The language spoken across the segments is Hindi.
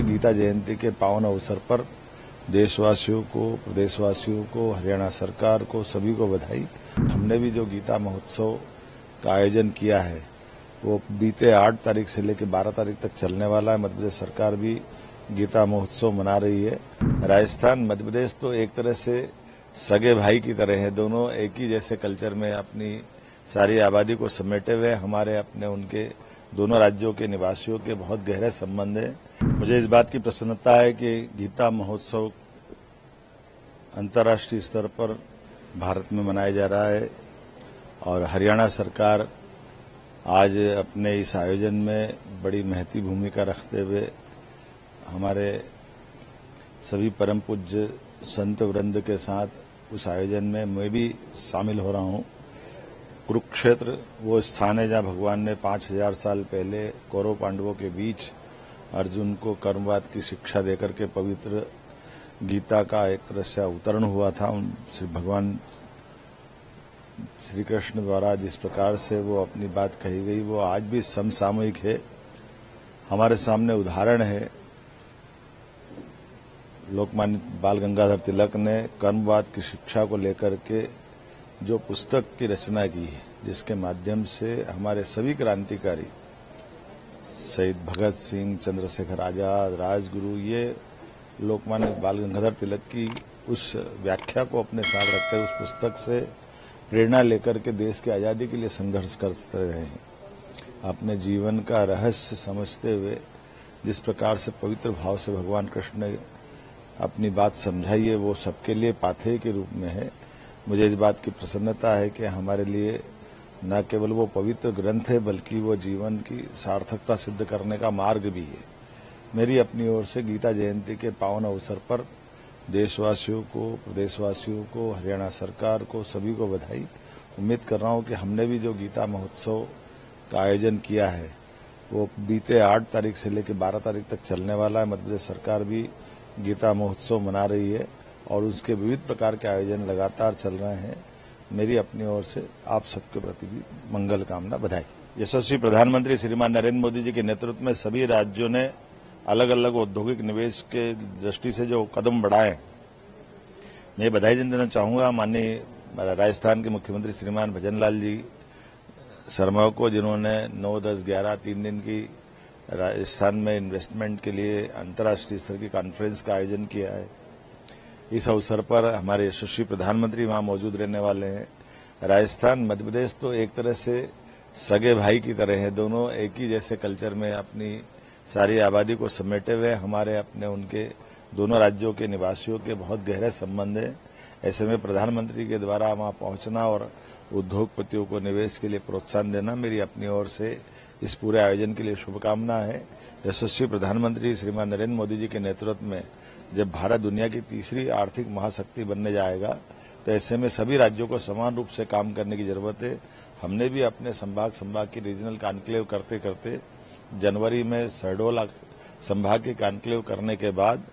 गीता जयंती के पावन अवसर पर देशवासियों को, प्रदेशवासियों को, हरियाणा सरकार को, सभी को बधाई। हमने भी जो गीता महोत्सव का आयोजन किया है वो बीते 8 तारीख से लेकर 12 तारीख तक चलने वाला है। मध्य प्रदेश सरकार भी गीता महोत्सव मना रही है। राजस्थान, मध्य प्रदेश तो एक तरह से सगे भाई की तरह है। दोनों एक ही जैसे कल्चर में अपनी सारी आबादी को समेटे हुए हमारे अपने उनके दोनों राज्यों के निवासियों के बहुत गहरे संबंध हैं। मुझे इस बात की प्रसन्नता है कि गीता महोत्सव अंतर्राष्ट्रीय स्तर पर भारत में मनाया जा रहा है और हरियाणा सरकार आज अपने इस आयोजन में बड़ी महती भूमिका रखते हुए हमारे सभी परम पूज्य संत वृंद के साथ उस आयोजन में मैं भी शामिल हो रहा हूं। कुरुक्षेत्र वो स्थान है जहां भगवान ने 5000 साल पहले कौरव पांडवों के बीच अर्जुन को कर्मवाद की शिक्षा देकर के पवित्र गीता का एक तरह से अवतरण हुआ था। भगवान श्री कृष्ण द्वारा जिस प्रकार से वो अपनी बात कही गई वो आज भी समसामयिक है। हमारे सामने उदाहरण है, लोकमान्य बाल गंगाधर तिलक ने कर्मवाद की शिक्षा को लेकर के जो पुस्तक की रचना की है, जिसके माध्यम से हमारे सभी क्रांतिकारी शहीद भगत सिंह, चंद्रशेखर आजाद, राजगुरु, ये लोकमान्य बाल गंगाधर तिलक की उस व्याख्या को अपने साथ रखते उस पुस्तक से प्रेरणा लेकर के देश की आजादी के लिए संघर्ष करते रहे हैं। अपने जीवन का रहस्य समझते हुए जिस प्रकार से पवित्र भाव से भगवान कृष्ण ने अपनी बात समझाई है वो सबके लिए पाथेय के रूप में है। मुझे इस बात की प्रसन्नता है कि हमारे लिए न केवल वो पवित्र ग्रंथ है बल्कि वो जीवन की सार्थकता सिद्ध करने का मार्ग भी है। मेरी अपनी ओर से गीता जयंती के पावन अवसर पर देशवासियों को, प्रदेशवासियों को, हरियाणा सरकार को, सभी को बधाई। उम्मीद कर रहा हूं कि हमने भी जो गीता महोत्सव का आयोजन किया है वो बीते 8 तारीख से लेकर 12 तारीख तक चलने वाला है। मध्य प्रदेश सरकार भी गीता महोत्सव मना रही है और उसके विविध प्रकार के आयोजन लगातार चल रहे हैं। मेरी अपनी ओर से आप सबके प्रति भी मंगल कामना, बधाई। यशस्वी प्रधानमंत्री श्रीमान नरेंद्र मोदी जी के नेतृत्व में सभी राज्यों ने अलग अलग औद्योगिक निवेश के दृष्टि से जो कदम बढ़ाए, मैं बधाई देना चाहूंगा माननीय राजस्थान के मुख्यमंत्री श्रीमान भजनलाल जी शर्मा को, जिन्होंने 9, 10, 11 3 दिन की राजस्थान में इन्वेस्टमेंट के लिए अंतर्राष्ट्रीय स्तर की कॉन्फ्रेंस का आयोजन किया है। इस अवसर पर हमारे यशस्वी प्रधानमंत्री वहां मौजूद रहने वाले हैं। राजस्थान, मध्य प्रदेश तो एक तरह से सगे भाई की तरह है। दोनों एक ही जैसे कल्चर में अपनी सारी आबादी को समेटे हुए हमारे अपने उनके दोनों राज्यों के निवासियों के बहुत गहरे संबंध हैं। ऐसे में प्रधानमंत्री के द्वारा वहां पहुंचना और उद्योगपतियों को निवेश के लिए प्रोत्साहन देना मेरी अपनी ओर से इस पूरे आयोजन के लिए शुभकामना है। यशस्वी प्रधानमंत्री श्रीमान नरेंद्र मोदी जी के नेतृत्व में जब भारत दुनिया की तीसरी आर्थिक महाशक्ति बनने जाएगा तो ऐसे में सभी राज्यों को समान रूप से काम करने की जरूरत है। हमने भी अपने संभाग की रीजनल कॉन्क्लेव करते करते जनवरी में शहडोल संभाग की कॉन्क्लेव करने के बाद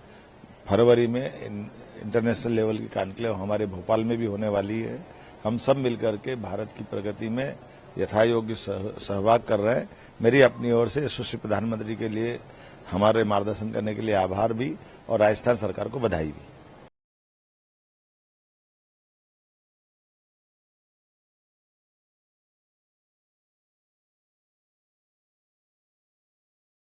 फरवरी में इंटरनेशनल लेवल की कॉन्क्लेव हमारे भोपाल में भी होने वाली है। हम सब मिलकर के भारत की प्रगति में यथायोग्य सहभाग कर रहे हैं। मेरी अपनी ओर से यशस्वी प्रधानमंत्री के लिए हमारे मार्गदर्शन करने के लिए आभार भी और राजस्थान सरकार को बधाई भी।